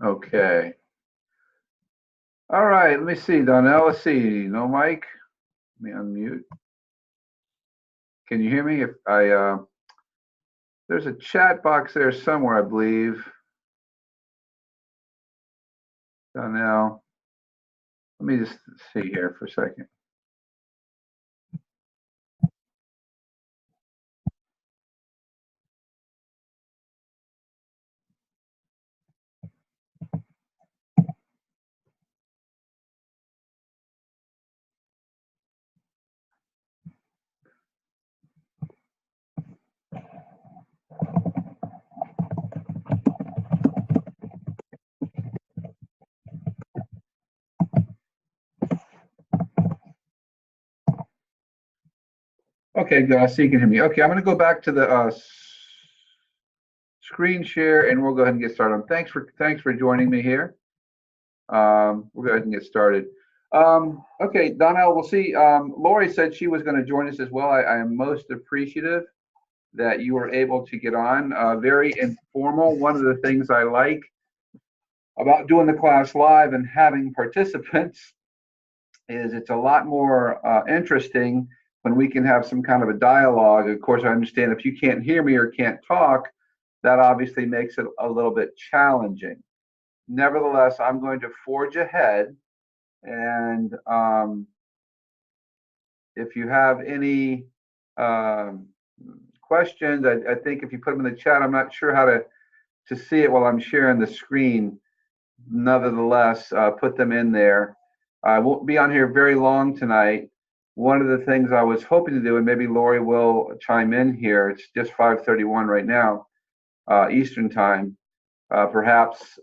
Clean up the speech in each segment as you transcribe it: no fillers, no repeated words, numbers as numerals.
Okay. All right. Let me see, Donnell. Let's see. No mic. Let me unmute. Can you hear me? If I there's a chat box there somewhere, I believe. Donnell. Let me just see here for a second. Okay, good. I see you can hear me. Okay, I'm going to go back to the screen share, and we'll go ahead and get started. Thanks for joining me here. We'll go ahead and get started. Okay, Donnell, we'll see. Lori said she was going to join us as well. I am most appreciative that you were able to get on. Very informal. One of the things I like about doing the class live and having participants is it's a lot more interesting when we can have some kind of a dialogue. Of course, I understand if you can't hear me or can't talk, that obviously makes it a little bit challenging. Nevertheless, I'm going to forge ahead, and if you have any questions, I think if you put them in the chat, I'm not sure how to see it while I'm sharing the screen. Nevertheless, put them in there. I won't be on here very long tonight. One of the things I was hoping to do, and maybe Lori will chime in here, it's just 5:31 right now, Eastern time. Perhaps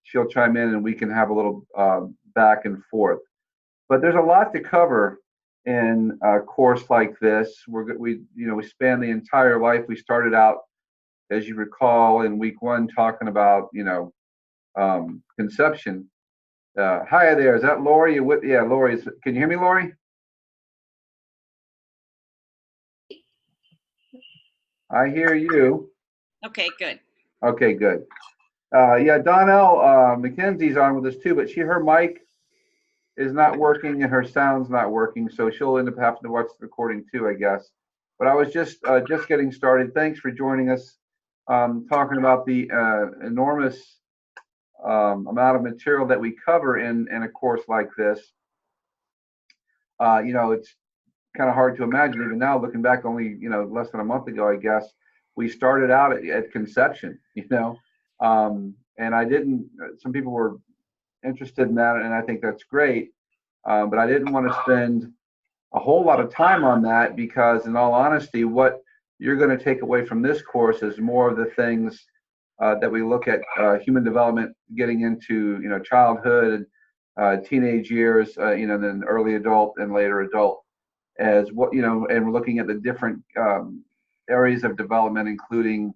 she'll chime in and we can have a little back and forth. But there's a lot to cover in a course like this. We span the entire life. We started out, as you recall, in week one talking about conception. Hi there. Is that Lori? Yeah, Lori. Can you hear me, Lori? I hear you. Okay, good. Okay, good. Yeah, Donnell McKenzie's on with us too, but her mic is not working and her sound's not working, so she'll end up having to watch the recording too, I guess. But I was just getting started. Thanks for joining us. Talking about the enormous amount of material that we cover in a course like this. It's kind of hard to imagine even now, looking back only less than a month ago, I guess. We started out at conception, and I didn't. Some people were interested in that, and I think that's great. But I didn't want to spend a whole lot of time on that because, in all honesty, what you're going to take away from this course is more of the things that we look at human development, getting into childhood, teenage years, then early adult and later adult, as and we're looking at the different areas of development, including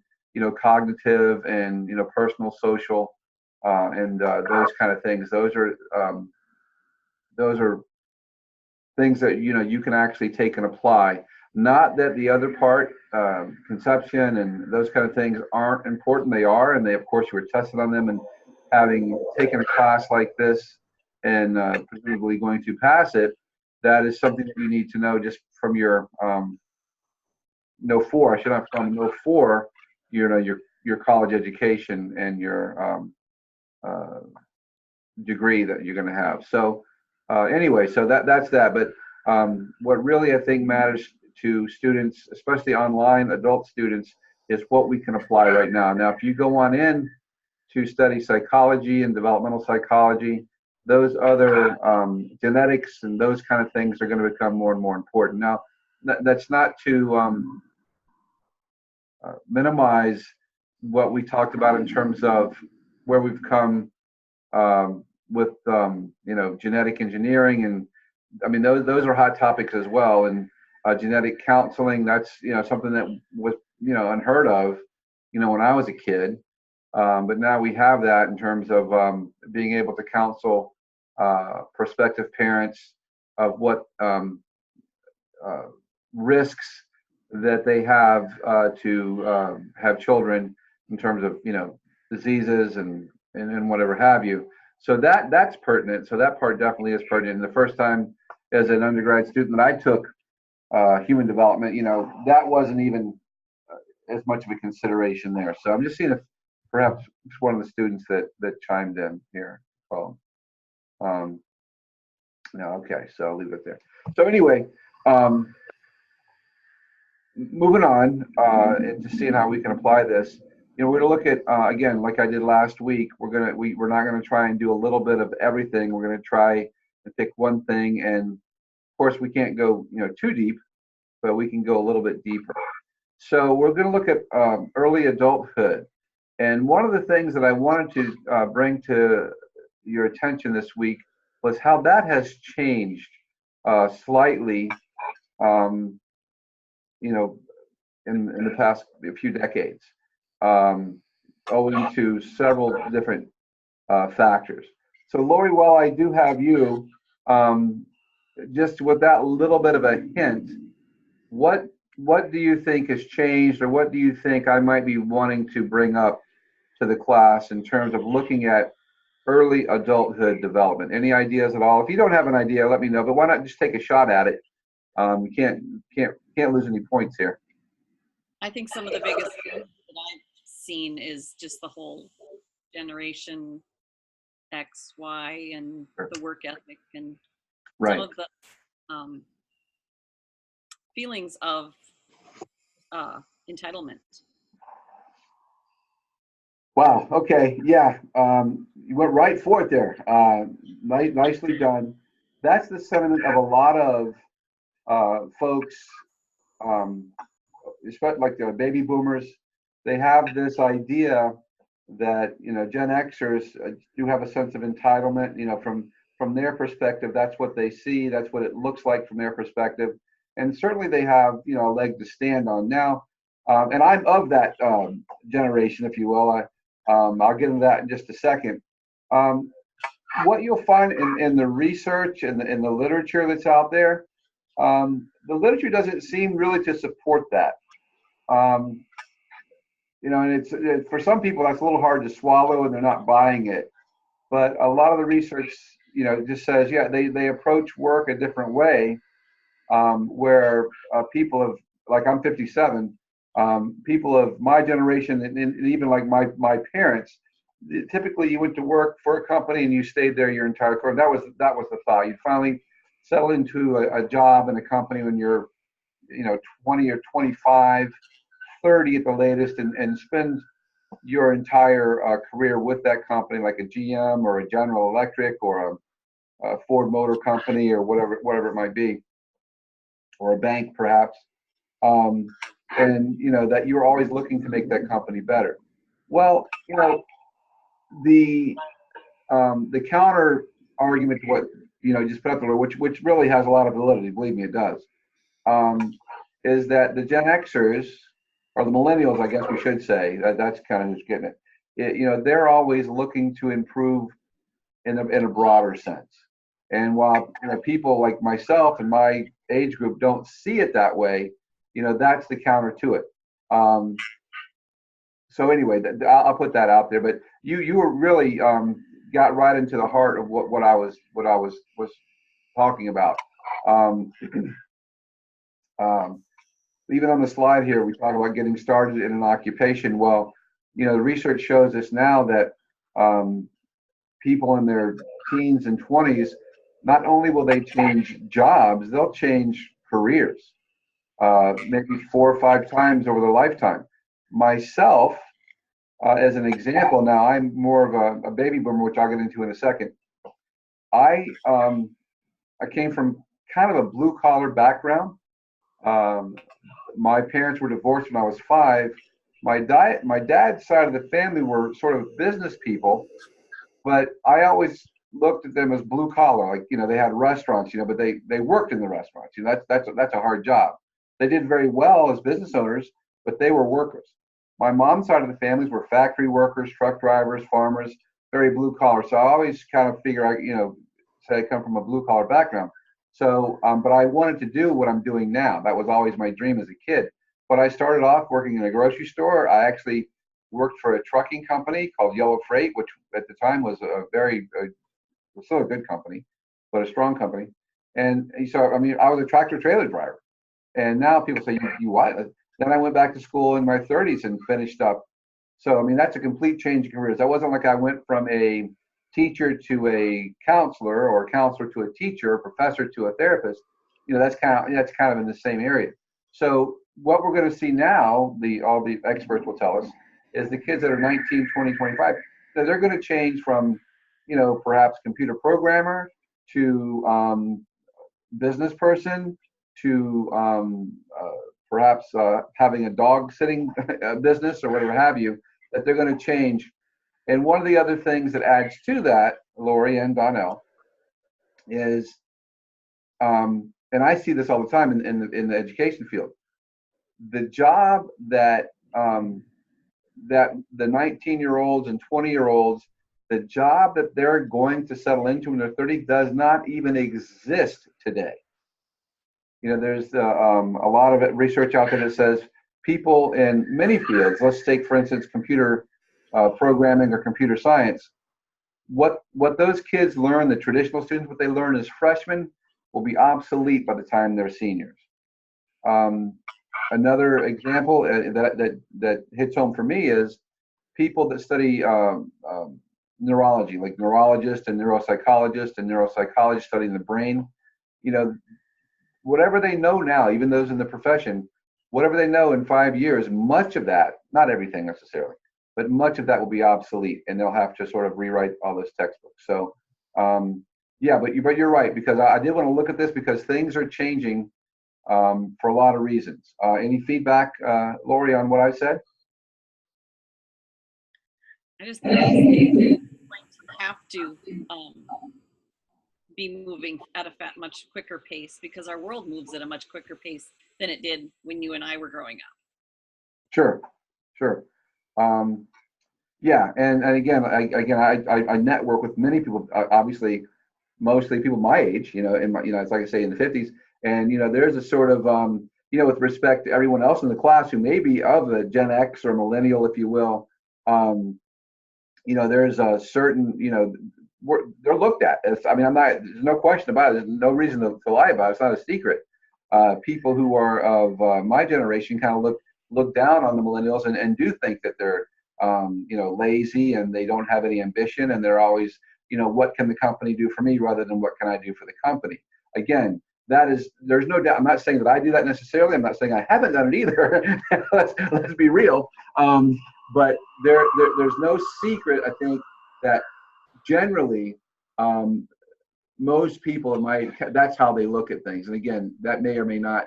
cognitive and personal, social, and those kind of things. Those are things that you can actually take and apply. Not that the other part, conception and those kind of things, aren't important. They are, and they, of course, you were tested on them. And having taken a class like this and presumably going to pass it, that is something that you need to know just from your No. 4. I should have from No. 4. Your college education and your degree that you're going to have. So anyway, so that's that. But what really I think matters to students, especially online adult students, is what we can apply right now. Now, if you go on in to study psychology and developmental psychology, those other genetics and those kind of things are going to become more and more important. Now, that's not to minimize what we talked about in terms of where we've come with genetic engineering, and I mean those are hot topics as well. And genetic counseling, that's something that was unheard of when I was a kid, but now we have that in terms of being able to counsel prospective parents of what risks that they have to have children in terms of diseases and and whatever have you. So that's pertinent. So that part definitely is pertinent. And the first time as an undergrad student that I took human development, that wasn't even as much of a consideration there. So I'm just seeing if perhaps it's one of the students that chimed in here. Oh, no, okay, so I'll leave it there. So anyway, um, moving on and just seeing how we can apply this. We're gonna look at again, like I did last week. We're not gonna try and do a little bit of everything. We're gonna try and pick one thing, and of course we can't go too deep, but we can go a little bit deeper. So we're gonna look at early adulthood, and one of the things that I wanted to bring to your attention this week was how that has changed slightly. Um, in the past few decades, owing to several different factors. So, Lori, while I do have you, just with that little bit of a hint, what do you think has changed, or what do you think I might be wanting to bring up to the class in terms of looking at early adulthood development? Any ideas at all? If you don't have an idea, let me know. But why not just take a shot at it? You can't lose any points here. I think some of the biggest things that I've seen is just the whole generation X, Y, and the work ethic, and some of the feelings of entitlement. Wow. Okay. Yeah. You went right for it there. Nicely done. That's the sentiment of a lot of folks, especially like the baby boomers. They have this idea that Gen Xers do have a sense of entitlement. From their perspective, that's what they see. That's what it looks like from their perspective, and certainly they have a leg to stand on now. And I'm of that generation, if you will. I'll get into that in just a second. What you'll find in the research and in the literature that's out there, the literature doesn't seem really to support that. And it's for some people that's a little hard to swallow, and they're not buying it. But a lot of the research, just says, yeah, they approach work a different way, where people of, like, I'm 57, people of my generation, and even like my parents, typically you went to work for a company and you stayed there your entire career. That was the thought. You finally settle into a job in a company when you're 20 or 25, 30 at the latest, and spend your entire career with that company, like a GM or a General Electric or a Ford Motor Company or whatever it might be, or a bank perhaps. And that you're always looking to make that company better. Well, the counter argument to what just put up there, which really has a lot of validity, believe me, it does, is that the Gen Xers, or the millennials, I guess we should say, that's kind of who's getting it. They're always looking to improve in a broader sense. And while people like myself and my age group don't see it that way, that's the counter to it. So anyway, I'll put that out there. But you were really got right into the heart of what I was talking about. Even on the slide here, we talk about getting started in an occupation. Well, the research shows us now that people in their teens and 20s, not only will they change jobs, they'll change careers, maybe 4 or 5 times over their lifetime. Myself, as an example, now I'm more of a baby boomer, which I'll get into in a second. I came from kind of a blue collar background. My parents were divorced when I was 5. My dad's side of the family were sort of business people, but I always looked at them as blue collar. Like, they had restaurants, but they worked in the restaurants. That's a hard job. They did very well as business owners, but they were workers. My mom's side of the families were factory workers, truck drivers, farmers, very blue collar. So I always kind of figure say I come from a blue collar background. So, but I wanted to do what I'm doing now. That was always my dream as a kid. But I started off working in a grocery store. I actually worked for a trucking company called Yellow Freight, which at the time was was still a good company, but a strong company. And so, I mean, I was a tractor trailer driver. And now people say, you what? Then I went back to school in my 30s and finished up. So, I mean, that's a complete change of careers. That wasn't like I went from a teacher to a counselor, or a counselor to a teacher, a professor to a therapist. You know, that's kind of in the same area. So what we're going to see now, all the experts will tell us, is the kids that are 19, 20, 25, that they're going to change from, you know, perhaps computer programmer to business person to perhaps having a dog sitting business or whatever have you, that they're going to change. And one of the other things that adds to that, Lori and Donnell, is, and I see this all the time in the education field, the job that that the 19-year-olds and 20-year-olds, the job that they're going to settle into when they're 30 does not even exist today. You know, there's a lot of research out there that says people in many fields, let's take, for instance, computer programming or computer science, what those kids learn, the traditional students, what they learn as freshmen will be obsolete by the time they're seniors. Another example that hits home for me is people that study neurology, like neurologists and neuropsychologists studying the brain. You know, whatever they know now, even those in the profession, whatever they know in 5 years, much of that, not everything necessarily, but much of that will be obsolete, and they'll have to sort of rewrite all those textbooks. So, yeah, but you're right, because I did want to look at this because things are changing for a lot of reasons. Any feedback, Lori, on what I said? I just think it's going to have to be moving at a much quicker pace, because our world moves at a much quicker pace than it did when you and I were growing up. Sure. Yeah, and again, I network with many people. Obviously, mostly people my age. You know, it's like I say, in the 50s, and you know, there's a sort of you know, with respect to everyone else in the class who may be of the Gen X or millennial, if you will. You know, there's a certain, you know, they're looked at as, I mean, there's no question about it. There's no reason to lie about it. It's not a secret. People who are of my generation kind of look down on the millennials and do think that they're, you know, lazy and they don't have any ambition, and they're always, you know, what can the company do for me rather than what can I do for the company? Again, there's no doubt. I'm not saying that I do that necessarily. I'm not saying I haven't done it either. let's be real. But there's no secret, I think, that generally most people that's how they look at things. And again, that may or may not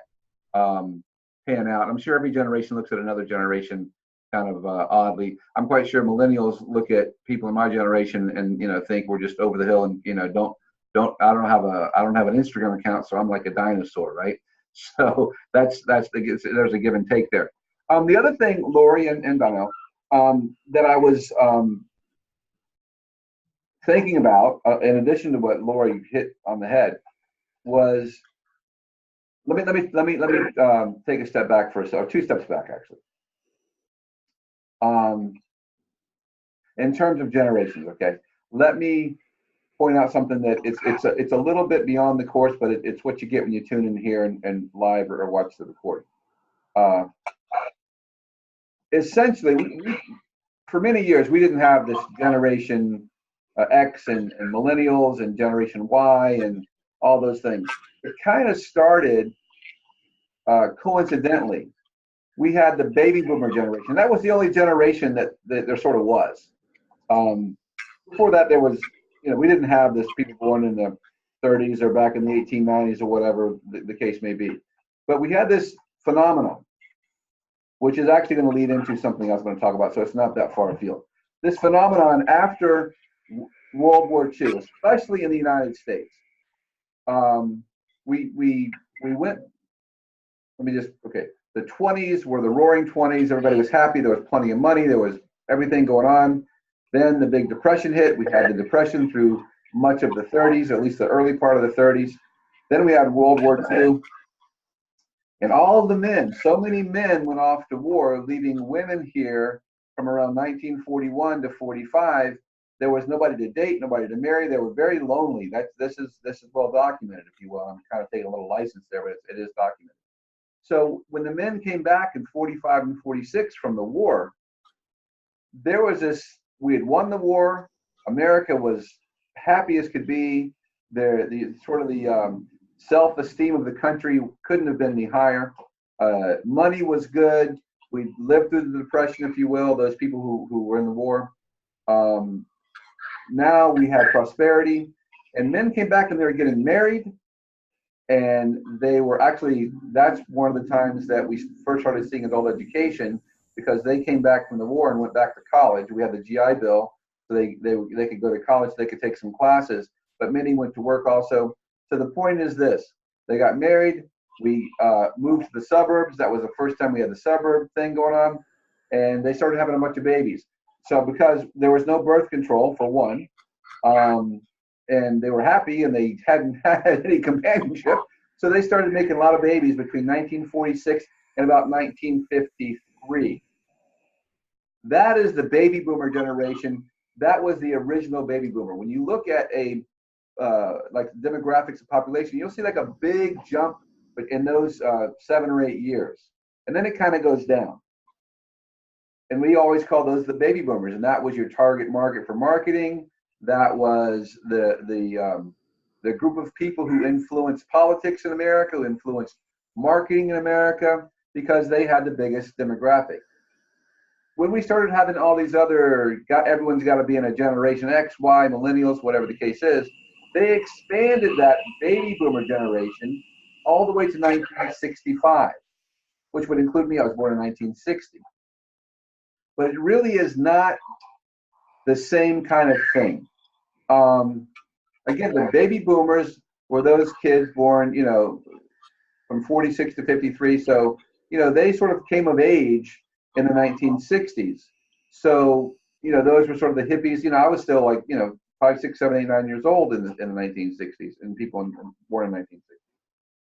pan out. I'm sure every generation looks at another generation kind of oddly. I'm quite sure millennials look at people in my generation and, you know, think we're just over the hill, and, you know, I don't have an Instagram account, so I'm like a dinosaur, right? So there's a give and take there. The other thing, Lori and Donnell, that I was thinking about, in addition to what Lori hit on the head, was let me take a step back for a second, or 2 steps back actually. In terms of generations, okay, let me point out something that it's a little bit beyond the course, but it's what you get when you tune in here and live or watch the recording. Essentially, for many years, we didn't have this generation X and millennials and generation Y and all those things. It kind of started coincidentally. We had the baby boomer generation. That was the only generation that there sort of was. Before that, there was, you know, we didn't have this people born in the 30s or back in the 1890s or whatever the case may be. But we had this phenomenon, which is actually going to lead into something I was going to talk about, so it's not that far afield. This phenomenon after World War II, especially in the United States, we went, the 20s were the roaring 20s. Everybody was happy. There was plenty of money. There was everything going on. Then the big depression hit. We had the depression through much of the 30s, at least the early part of the 30s. Then we had World War II. And all of the men, so many men went off to war, leaving women here from around 1941 to 45, there was nobody to date, nobody to marry. They were very lonely. This is well documented, if you will. I'm kind of taking a little license there, but it is documented. So when the men came back in 45 and 46 from the war, there was this, we had won the war. America was happy as could be. The self-esteem of the country couldn't have been any higher. Money was good. We lived through the Depression, if you will, those people who were in the war. Now we had prosperity, and men came back and they were getting married, and they were actually, that's one of the times that we first started seeing adult education, because they came back from the war and went back to college. We had the GI Bill, so they could go to college, they could take some classes, but many went to work also. So the point is this: they got married. We moved to the suburbs. That was the first time we had the suburb thing going on, and they started having a bunch of babies. So because there was no birth control, for one, and they were happy and they hadn't had any companionship, so they started making a lot of babies between 1946 and about 1953. That is the baby boomer generation. That was the original baby boomer. When you look at like demographics of population, you'll see like a big jump in those 7 or 8 years, and then it kind of goes down. And we always call those the baby boomers, and that was your target market for marketing. That was the group of people who influenced politics in America, who influenced marketing in America, because they had the biggest demographic. When we started having all these other, everyone's got to be in a generation X, Y, millennials, whatever the case is, they expanded that baby boomer generation all the way to 1965, which would include me. I was born in 1960. But it really is not the same kind of thing. Again, the baby boomers were those kids born, from 46 to 53. So, they sort of came of age in the 1960s. So, those were sort of the hippies. I was still like, 5, 6, 7, 8, 9 years old in the 1960s, and people born in 1960.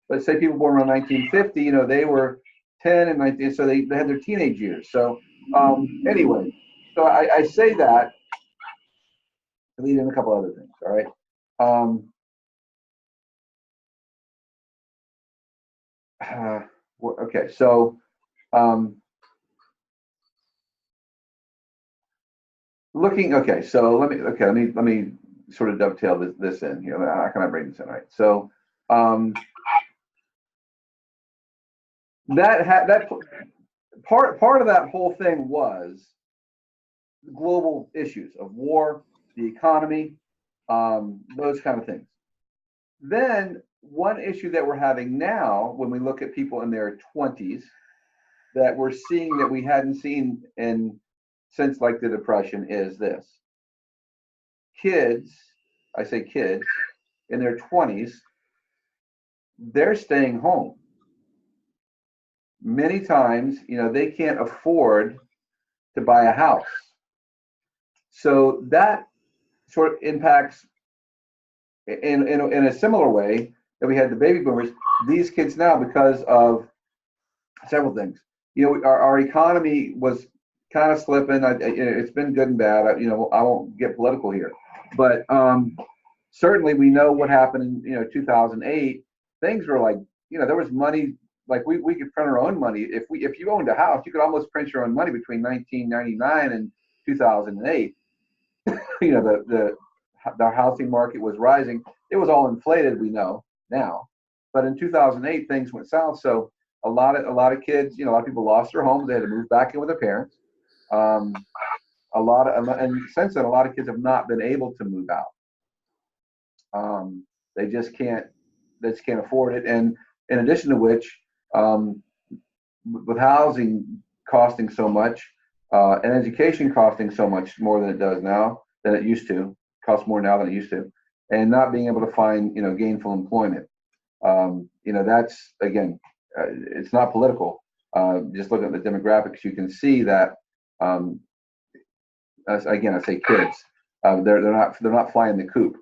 But say people born around 1950, they were 10 and 19, so they had their teenage years. So anyway, so I say that to lead in a couple other things. All right. Okay. So looking. Okay. So let me sort of dovetail this in here. How can I bring this in? Right. So that part of that whole thing was global issues of war, the economy, those kind of things. Then one issue that we're having now, when we look at people in their 20s, that we're seeing that we hadn't seen since like the Depression, is this: kids, I say kids, in their 20s, they're staying home. Many times, they can't afford to buy a house. So that sort of impacts in a similar way that we had the baby boomers, these kids now, because of several things. Our economy was kind of slipping. It's been good and bad. I won't get political here, but certainly we know what happened in 2008. Things were like, there was money. Like we could print our own money. If you owned a house, you could almost print your own money between 1999 and 2008. The housing market was rising. It was all inflated, we know now. But in 2008, things went south. So a lot of kids, a lot of people lost their homes. They had to move back in with their parents. And since then, a lot of kids have not been able to move out. They just can't afford it. And in addition to which, with housing costing so much, and education costing so much more than it does now, than it used to, costs more now than it used to, and not being able to find, gainful employment. That's, again, it's not political. Just looking at the demographics, you can see that, again, I say kids, they're not flying the coop.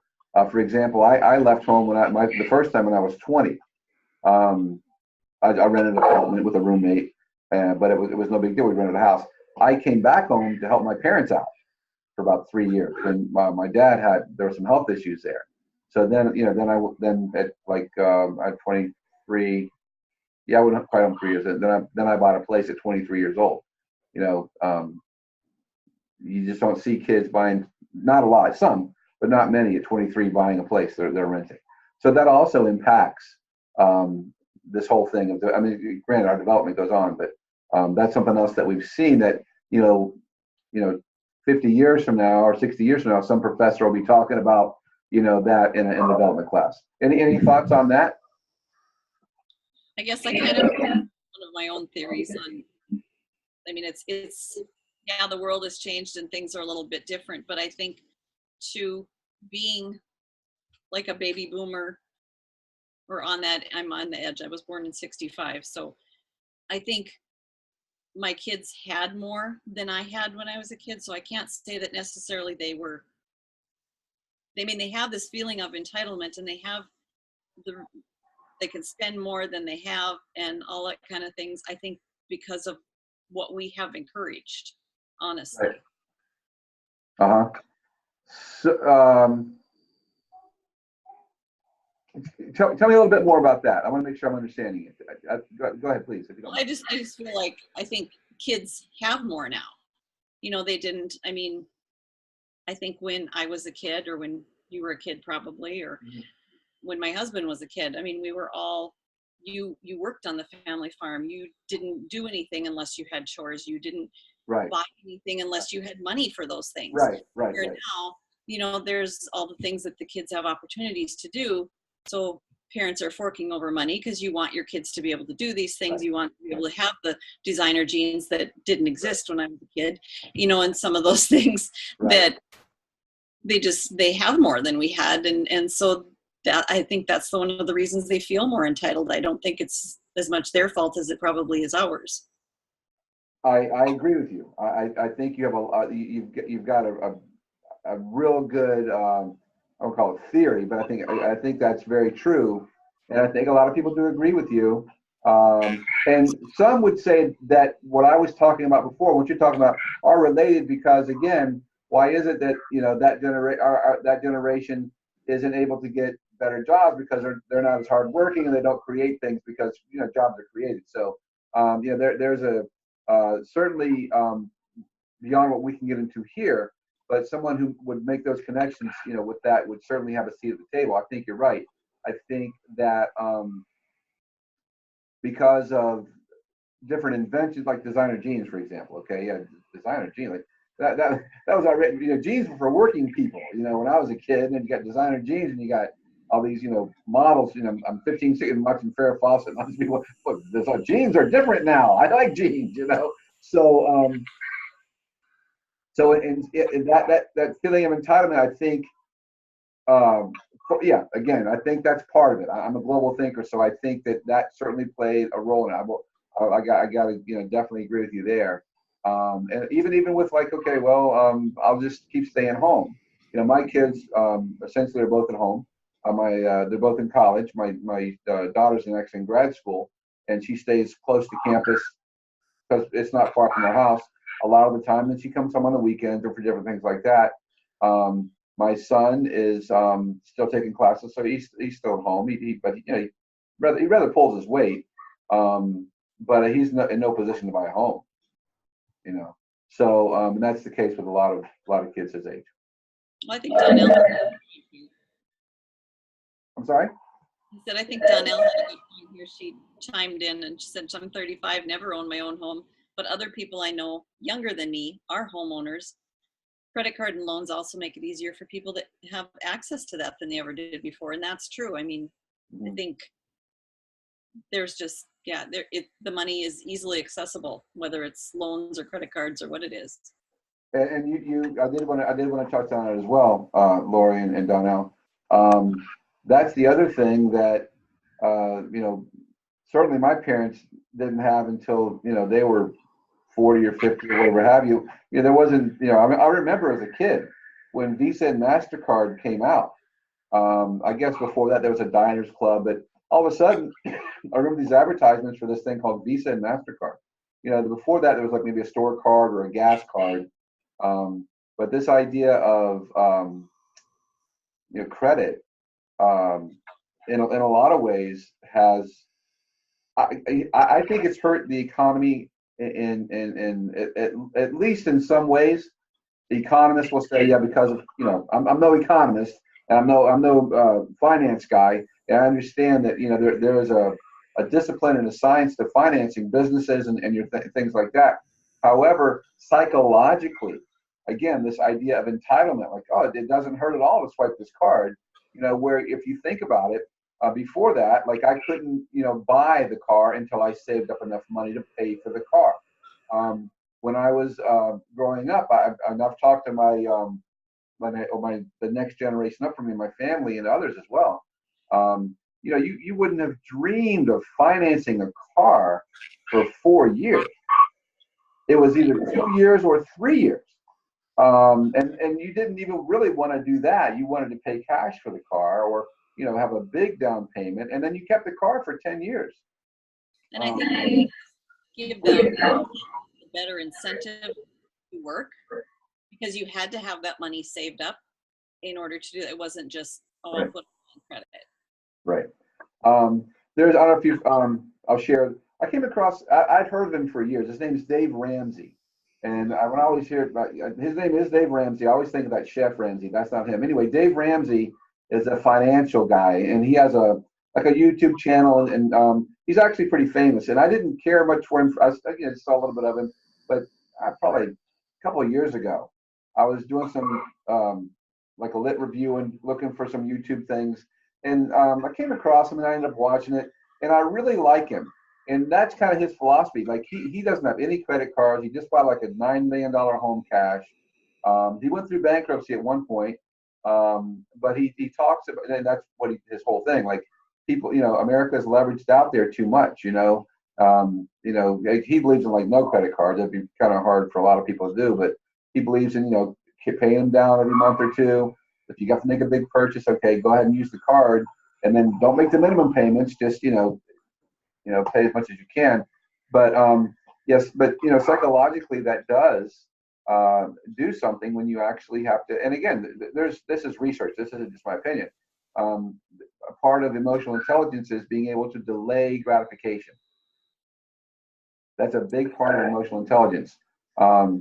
For example, I left home the first time when I was 20. I rented an apartment with a roommate, but it was no big deal. We rented a house. I came back home to help my parents out for about 3 years. And my dad there were some health issues there. So then, then at like at 23, yeah, I wouldn't quite on 3 years. Then I bought a place at 23 years old. You know, you just don't see kids buying, not a lot, some, but not many at 23 buying a place they're renting. So that also impacts this whole thing of I mean, granted, our development goes on, but that's something else that we've seen that, 50 years from now or 60 years from now, some professor will be talking about, that in a development class. Any thoughts on that? I guess I kind of have one of my own theories on, I mean, it's, yeah, the world has changed and things are a little bit different, but I think to being like a baby boomer or on that, I'm on the edge. I was born in 65. So I think my kids had more than I had when I was a kid. So I can't say that necessarily they have this feeling of entitlement, and they can spend more than they have and all that kind of things. I think because of what we have encouraged, honestly. Right. So, tell me a little bit more about that. I want to make sure I'm understanding it. Go ahead, please. If you don't mind. I just feel like I think kids have more now. They didn't. I mean, I think when I was a kid, or when you were a kid, probably, or when my husband was a kid. I mean, we were all. You worked on the family farm. You didn't do anything unless you had chores. You didn't buy anything unless you had money for those things. Right. Where now, there's all the things that the kids have opportunities to do. So parents are forking over money because you want your kids to be able to do these things. You want to be able to have the designer jeans that didn't exist when I was a kid, and some of those things that they have more than we had. And so that, I think that's one of the reasons they feel more entitled. I don't think it's as much their fault as it probably is ours. I agree with you. I think you have you've got a real good, I don't call it theory, but I think that's very true. And I think a lot of people do agree with you. And some would say that what I was talking about before, what you're talking about, are related because, again, why is it that that generation isn't able to get better jobs because they're not as hardworking and they don't create things because jobs are created. So there's a certainly beyond what we can get into here, but someone who would make those connections, with that would certainly have a seat at the table. I think you're right. I think that because of different inventions, like designer jeans, for example. Okay, yeah, designer jeans. Like that was already, jeans were for working people. When I was a kid, and you got designer jeans, and you got all these, models. I'm 15, 16, watching Farrah Fawcett, and all these people. Look, jeans are different now. I like jeans. So. So in that feeling of entitlement, I think, again, I think that's part of it. I'm a global thinker, so I think that certainly played a role in it. I got to definitely agree with you there. And even with like, okay, well, I'll just keep staying home. My kids essentially are both at home. They're both in college. My daughter's actually in grad school, and she stays close to campus because it's not far from our house a lot of the time, and she comes home on the weekends or for different things like that. My son is still taking classes, so he's still at home. He rather pulls his weight, but he's in no position to buy a home. So and that's the case with a lot of kids his age. Well, I think Donnell. I'm sorry? He said, I think Donnell had a good point here. She chimed in and she said, I'm 35, never owned my own home. But other people I know younger than me are homeowners. Credit card and loans also make it easier for people that have access to that than they ever did before. And that's true. I mean, I think there's just, the money is easily accessible, whether it's loans or credit cards or what it is. And I did want to touch on it as well, Lori and Donnell. That's the other thing that, certainly my parents didn't have until, they were 40 or 50 or whatever have you. There wasn't, I remember as a kid when Visa and MasterCard came out. I guess before that there was a Diners Club, but all of a sudden I remember these advertisements for this thing called Visa and MasterCard. You know, before that there was like maybe a store card or a gas card. But this idea of credit, um, in a lot of ways has, I think it's hurt the economy at least in some ways. The economists will say, yeah, because of, I'm no economist and I'm no finance guy, and I understand that there is a discipline and a science to financing businesses and things like that. However, psychologically, again, this idea of entitlement, like, oh, it doesn't hurt at all to swipe this card, where if you think about it, before that, like I couldn't, buy the car until I saved up enough money to pay for the car. When I was growing up, I've talked to the next generation up from me, my family and others as well. You wouldn't have dreamed of financing a car for 4 years. It was either 2 years or 3 years. And you didn't even really want to do that. You wanted to pay cash for the car, or have a big down payment, and then you kept the car for 10 years. And I think give them a better incentive to work, because you had to have that money saved up in order to do it. It wasn't just all put on credit. Right. I don't know if you, I'll share. I came across, I'd heard of him for years. His name is Dave Ramsey. And when I always hear about, his name is Dave Ramsey, I always think of that Chef Ramsey. That's not him. Anyway, Dave Ramsey is a financial guy, and he has a YouTube channel, and he's actually pretty famous. And I didn't care much for him. I saw a little bit of him, but probably a couple of years ago, I was doing some like a lit review and looking for some YouTube things, and I came across him, and I ended up watching it, and I really like him. And that's kind of his philosophy. Like he doesn't have any credit cards. He just bought like a $9 million home cash. He went through bankruptcy at one point, but he talks about, and that's what his whole thing. Like people, America's leveraged out there too much. He believes in like no credit cards. That'd be kind of hard for a lot of people to do, but he believes in paying them down every month or two. If you got to make a big purchase, okay, go ahead and use the card, and then don't make the minimum payments. Just pay as much as you can. But yes, but psychologically that does do something when you actually have to. And again, this is research. This isn't just my opinion. A part of emotional intelligence is being able to delay gratification. That's a big part of emotional intelligence. I'm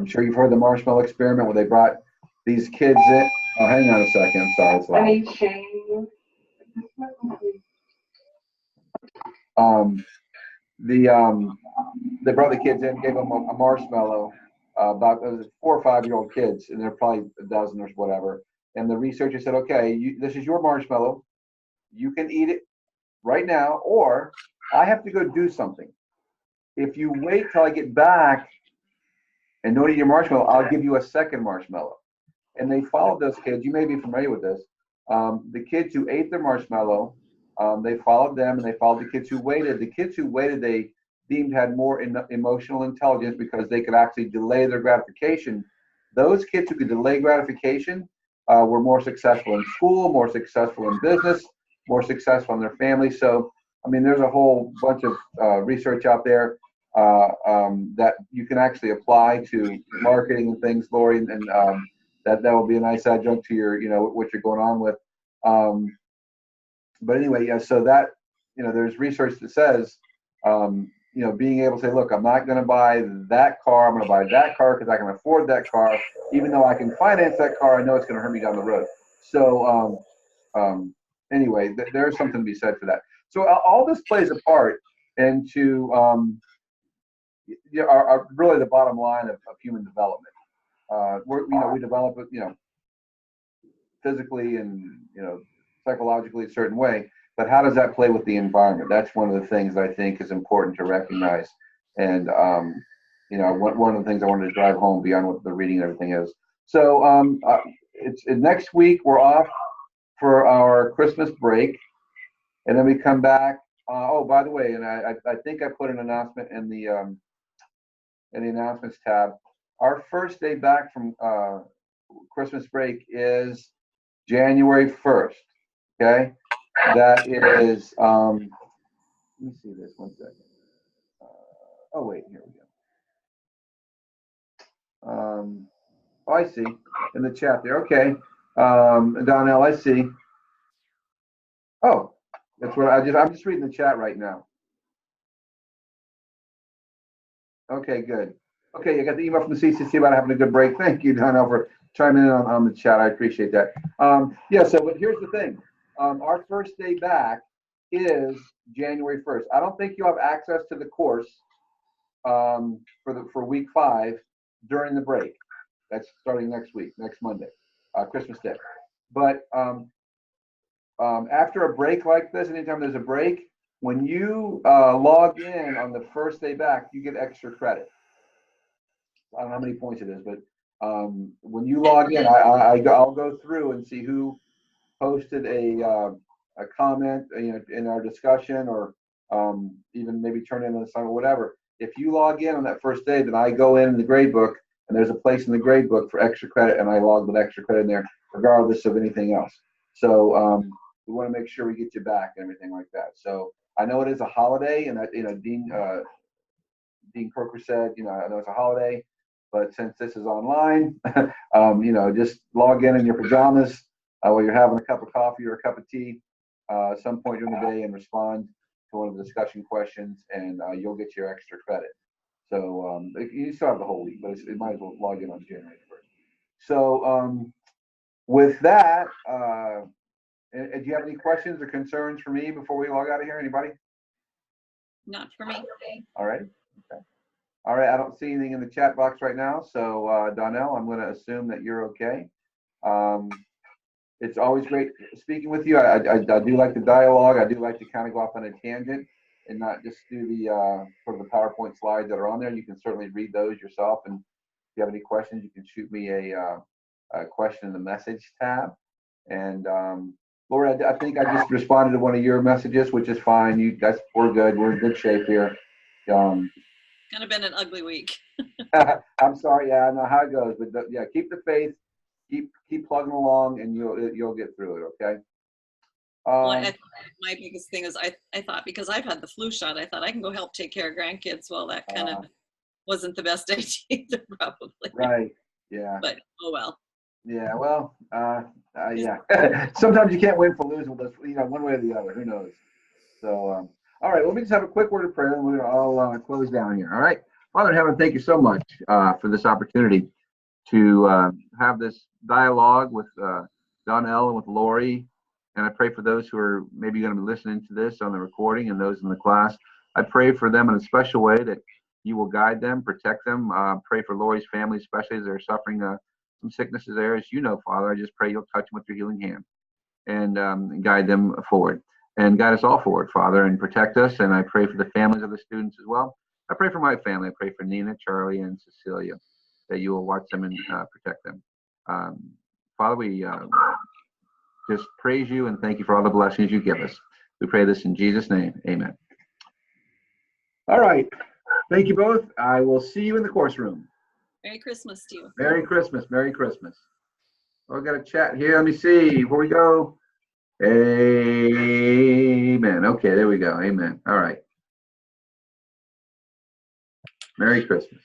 sure you've heard the marshmallow experiment where they brought these kids in. Oh, hang on a second. I'm sorry. It's loud. I need shame. They brought the kids in, gave them a marshmallow, about 4 or 5 year old kids, and they're probably a dozen or whatever. And the researcher said, okay, this is your marshmallow. You can eat it right now, or I have to go do something. If you wait till I get back and don't eat your marshmallow, I'll give you a second marshmallow. And they followed those kids. You may be familiar with this. The kids who ate their marshmallow, they followed them, and they followed the kids who waited. The kids who waited, they deemed had more emotional intelligence because they could actually delay their gratification. Those kids who could delay gratification were more successful in school, more successful in business, more successful in their family. So, I mean, there's a whole bunch of research out there that you can actually apply to marketing and things, Lori, and that will be a nice adjunct to your, what you're going on with. But anyway, yeah, so that, there's research that says, being able to say, look, I'm not going to buy that car. I'm going to buy that car because I can afford that car. Even though I can finance that car, I know it's going to hurt me down the road. So anyway, there's something to be said for that. So all this plays a part into really the bottom line of human development. We develop it, physically and psychologically a certain way, but how does that play with the environment? That's one of the things I think is important to recognize. And one of the things I wanted to drive home beyond what the reading and everything is. So it's next week we're off for our Christmas break, and then we come back. Oh, by the way, and I think I put an announcement in the announcements tab. Our first day back from Christmas break is January 1st. Okay, that is. Let me see this 1 second. Oh, wait, here we go. Oh, I see, in the chat there. Okay. Donnell, I see. Oh, that's what I'm just reading the chat right now. Okay, good. Okay, you got the email from the CCC about having a good break. Thank you, Donnell, for chiming in on the chat. I appreciate that. Yeah, so but here's the thing. Our first day back is January 1st. I don't think you'll have access to the course for week 5 during the break. That's starting next week, next Monday, Christmas Day. But after a break like this, anytime there's a break, when you log in on the first day back, you get extra credit. I don't know how many points it is, but when you log in, I'll go through and see who posted a comment, in our discussion, or even maybe turn in an assignment, whatever. If you log in on that first day, then I go in the grade book, and there's a place in the grade book for extra credit, and I log with extra credit in there, regardless of anything else. So we want to make sure we get you back and everything like that. So I know it is a holiday, and Dean Croker said, I know it's a holiday, but since this is online, just log in your pajamas while you're having a cup of coffee or a cup of tea at some point during the day and respond to one of the discussion questions, and you'll get your extra credit. So you still have the whole week, but it might as well log in on January 1st. So with that, do you have any questions or concerns for me before we log out of here? Anybody? Not for me. All right. Okay. All right. I don't see anything in the chat box right now. So Donnell, I'm going to assume that you're okay. It's always great speaking with you. I do like the dialogue. I do like to kind of go off on a tangent and not just do the sort of the PowerPoint slides that are on there. You can certainly read those yourself. And if you have any questions, you can shoot me a question in the message tab. And Laura, I think I just responded to one of your messages, which is fine. We're good. We're in good shape here. Kind of been an ugly week. I'm sorry. Yeah, I know how it goes, but yeah, keep the faith. Keep plugging along, and you'll get through it. Okay. Well, my biggest thing is I thought, because I've had the flu shot, I thought I can go help take care of grandkids. Well, that kind of wasn't the best idea either, probably. Right. Yeah. But oh well. Yeah. Well. Yeah. Sometimes you can't win for losing with us. One way or the other. Who knows? So. All right. Let me just have a quick word of prayer, and I'll close down here. All right. Father in heaven, thank you so much for this opportunity to have this dialogue with Donnell and with Lori. And I pray for those who are maybe going to be listening to this on the recording and those in the class. I pray for them in a special way that you will guide them, protect them. Pray for Lori's family, especially as they're suffering some sicknesses there. As you know, Father, I just pray you'll touch them with your healing hand and guide them forward. And guide us all forward, Father, and protect us. And I pray for the families of the students as well. I pray for my family. I pray for Nina, Charlie, and Cecilia, that you will watch them and protect them. Father, we just praise you and thank you for all the blessings you give us. We pray this in Jesus' name. Amen. All right. Thank you both. I will see you in the course room. Merry Christmas to you. Merry Christmas. Merry Christmas. I've got a chat here. Let me see. Before we go. Amen. Okay, there we go. Amen. All right. Merry Christmas.